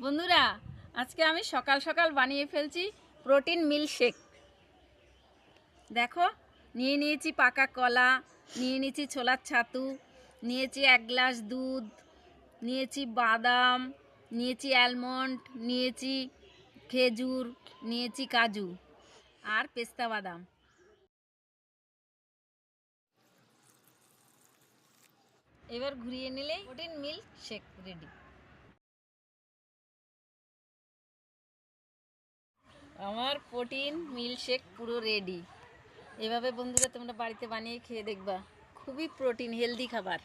বন্ধুরা, আজকে আমি সকাল সকাল বানিয়ে ফেলছি প্রোটিন মিল্কশেক। দেখো, নিয়ে নিয়েছি পাকা কলা, নিয়ে নিয়েছি ছোলার ছাতু, নিয়েছি 1 গ্লাস দুধ, নিয়েছি বাদাম, নিয়েছি অ্যালমন্ড, নিয়েছি খেজুর, নিয়েছি কাজু আর পেস্তা বাদাম। এবার ঘুরিয়ে নিলেই প্রোটিন মিল্কশেক রেডি। আমার প্রোটিন মিল্কশেক পুরো রেডি। এভাবে বন্ধুরা তোমরা বাড়িতে বানিয়ে খেয়ে দেখবা, খুবই প্রোটিন হেলদি খাবার।